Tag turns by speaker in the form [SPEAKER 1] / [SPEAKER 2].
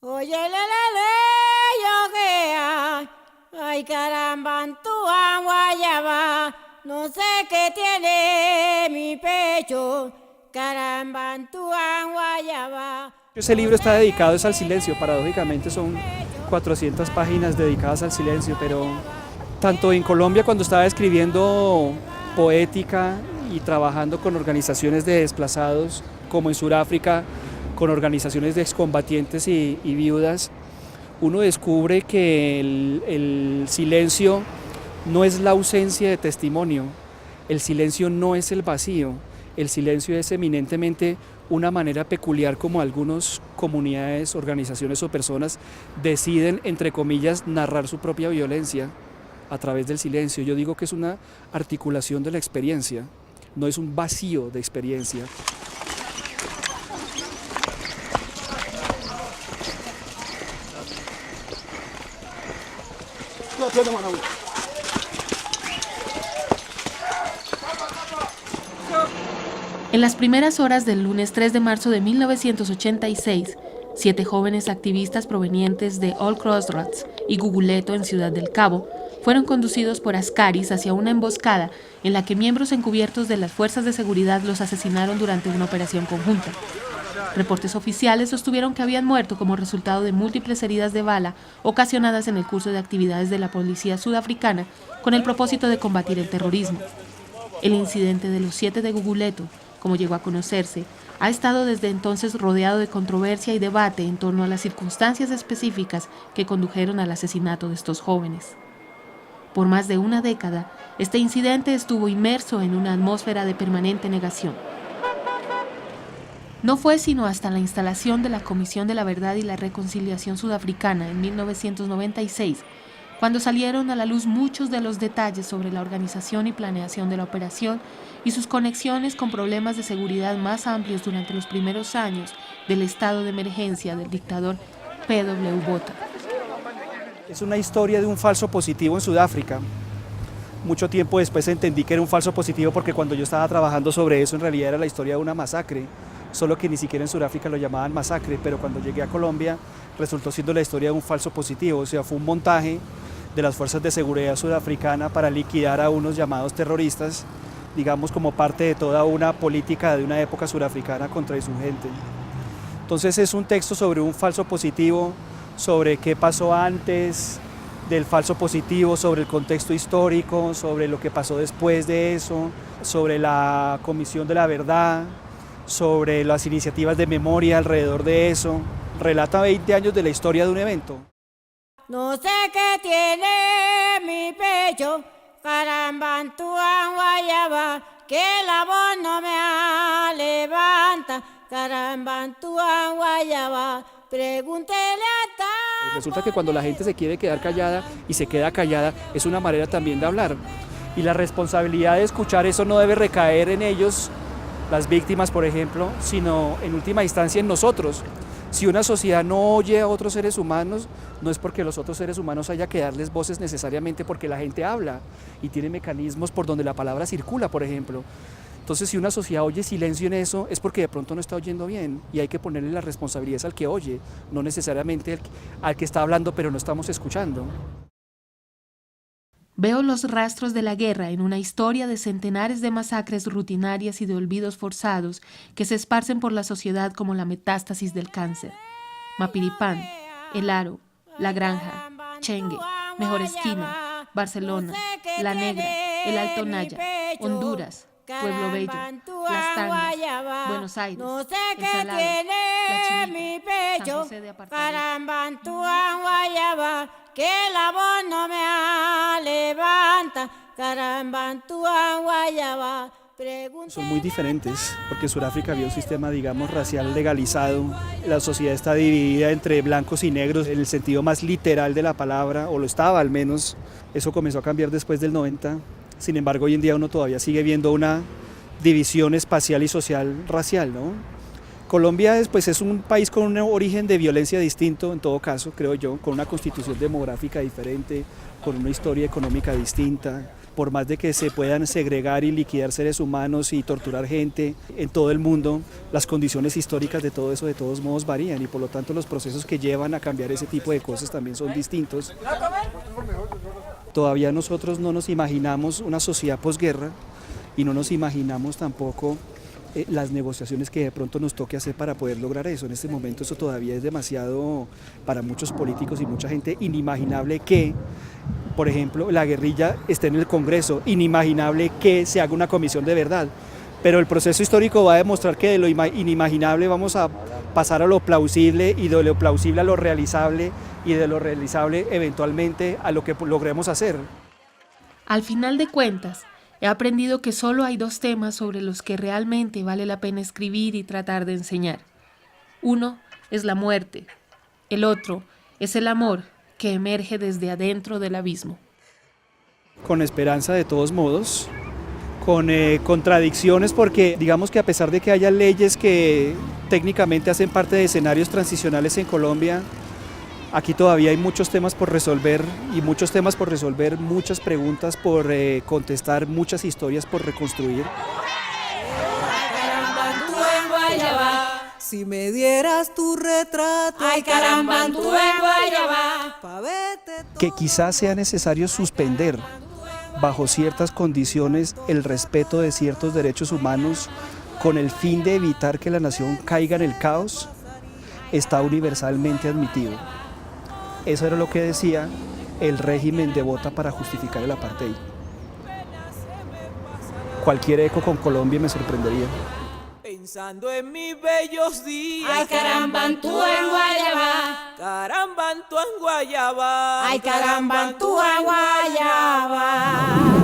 [SPEAKER 1] Oye, yo que ay caramba, en tu guayaba, no sé qué tiene mi pecho, caramba, en tu guayaba.
[SPEAKER 2] Ese libro está dedicado al silencio, paradójicamente son 400 páginas dedicadas al silencio, pero tanto en Colombia cuando estaba escribiendo poética y trabajando con organizaciones de desplazados, como en Sudáfrica con organizaciones de excombatientes y viudas, uno descubre que el silencio no es la ausencia de testimonio, el silencio no es el vacío, el silencio es eminentemente una manera peculiar como algunas comunidades, organizaciones o personas deciden, entre comillas, narrar su propia violencia a través del silencio. Yo digo que es una articulación de la experiencia, no es un vacío de experiencia.
[SPEAKER 3] En las primeras horas del lunes 3 de marzo de 1986, 7 jóvenes activistas provenientes de Old Crossroads y Guguleto en Ciudad del Cabo fueron conducidos por askaris hacia una emboscada en la que miembros encubiertos de las fuerzas de seguridad los asesinaron durante una operación conjunta. Reportes oficiales sostuvieron que habían muerto como resultado de múltiples heridas de bala ocasionadas en el curso de actividades de la policía sudafricana con el propósito de combatir el terrorismo. El incidente de los 7 de Guguleto, como llegó a conocerse, ha estado desde entonces rodeado de controversia y debate en torno a las circunstancias específicas que condujeron al asesinato de estos jóvenes. Por más de una década, este incidente estuvo inmerso en una atmósfera de permanente negación. No fue sino hasta la instalación de la Comisión de la Verdad y la Reconciliación Sudafricana en 1996, cuando salieron a la luz muchos de los detalles sobre la organización y planeación de la operación y sus conexiones con problemas de seguridad más amplios durante los primeros años del estado de emergencia del dictador P.W. Botha.
[SPEAKER 2] Es una historia de un falso positivo en Sudáfrica. Mucho tiempo después entendí que era un falso positivo porque cuando yo estaba trabajando sobre eso en realidad era la historia de una masacre, solo que ni siquiera en Sudáfrica lo llamaban masacre, pero cuando llegué a Colombia resultó siendo la historia de un falso positivo, o sea, fue un montaje de las fuerzas de seguridad sudafricana para liquidar a unos llamados terroristas, digamos como parte de toda una política de una época surafricana contra su gente. Entonces es un texto sobre un falso positivo, sobre qué pasó antes del falso positivo, sobre el contexto histórico, sobre lo que pasó después de eso, sobre la Comisión de la Verdad, sobre las iniciativas de memoria alrededor de eso. Relata 20 años de la historia de un evento.
[SPEAKER 1] No sé qué tiene mi pecho, caramba, en tu guayaba, que la voz no me levanta, caramba, en tu guayaba, pregúntele a ta.
[SPEAKER 2] Resulta que cuando la gente se quiere quedar callada y se queda callada es una manera también de hablar. Y la responsabilidad de escuchar eso no debe recaer en ellos, las víctimas por ejemplo, sino en última instancia en nosotros. Si una sociedad no oye a otros seres humanos, no es porque los otros seres humanos haya que darles voces necesariamente, porque la gente habla y tiene mecanismos por donde la palabra circula, por ejemplo. Entonces, si una sociedad oye silencio en eso, es porque de pronto no está oyendo bien y hay que ponerle las responsabilidades al que oye, no necesariamente al que está hablando pero no estamos escuchando.
[SPEAKER 3] Veo los rastros de la guerra en una historia de centenares de masacres rutinarias y de olvidos forzados que se esparcen por la sociedad como la metástasis del cáncer. Mapiripán, El Aro, La Granja, Chengue, Mejor Esquina, Barcelona, La Negra, El Alto Naya, Honduras, Pueblo Bello, Las Tangas, Buenos Aires, El Salado, La Chinita, San José de Apartamento.
[SPEAKER 1] Que la voz no me levanta, caramba, en tu guayaba.
[SPEAKER 2] Son muy diferentes, porque en Sudáfrica había un sistema, digamos, racial legalizado. La sociedad está dividida entre blancos y negros en el sentido más literal de la palabra, o lo estaba al menos. Eso comenzó a cambiar después del 90. Sin embargo, hoy en día uno todavía sigue viendo una división espacial y social racial, ¿no? Colombia es un país con un origen de violencia distinto, en todo caso, creo yo, con una constitución demográfica diferente, con una historia económica distinta, por más de que se puedan segregar y liquidar seres humanos y torturar gente en todo el mundo, las condiciones históricas de todo eso de todos modos varían y por lo tanto los procesos que llevan a cambiar ese tipo de cosas también son distintos. Todavía nosotros no nos imaginamos una sociedad posguerra y no nos imaginamos tampoco las negociaciones que de pronto nos toque hacer para poder lograr eso. En este momento eso todavía es demasiado para muchos políticos y mucha gente inimaginable que, por ejemplo, la guerrilla esté en el Congreso, inimaginable que se haga una comisión de verdad. Pero el proceso histórico va a demostrar que de lo inimaginable vamos a pasar a lo plausible y de lo plausible a lo realizable y de lo realizable eventualmente a lo que logremos hacer.
[SPEAKER 3] Al final de cuentas, he aprendido que solo hay dos temas sobre los que realmente vale la pena escribir y tratar de enseñar. Uno es la muerte, el otro es el amor que emerge desde adentro del abismo.
[SPEAKER 2] Con esperanza de todos modos, con contradicciones porque digamos que a pesar de que haya leyes que técnicamente hacen parte de escenarios transicionales en Colombia, aquí todavía hay muchos temas por resolver muchas preguntas por contestar, muchas historias por reconstruir.
[SPEAKER 4] Si me dieras tu retrato,
[SPEAKER 1] ay caramba, tú en Guayabá,
[SPEAKER 2] Que quizás sea necesario suspender bajo ciertas condiciones el respeto de ciertos derechos humanos con el fin de evitar que la nación caiga en el caos, está universalmente admitido. Eso era lo que decía el régimen de Botha para justificar el apartheid. Cualquier eco con Colombia me sorprendería.
[SPEAKER 4] pensando en mis bellos días.
[SPEAKER 1] ay caramba, tú en Guayabá,
[SPEAKER 4] Caramba, tú en Guayabá.
[SPEAKER 1] ay caramba, tú en Guayabá.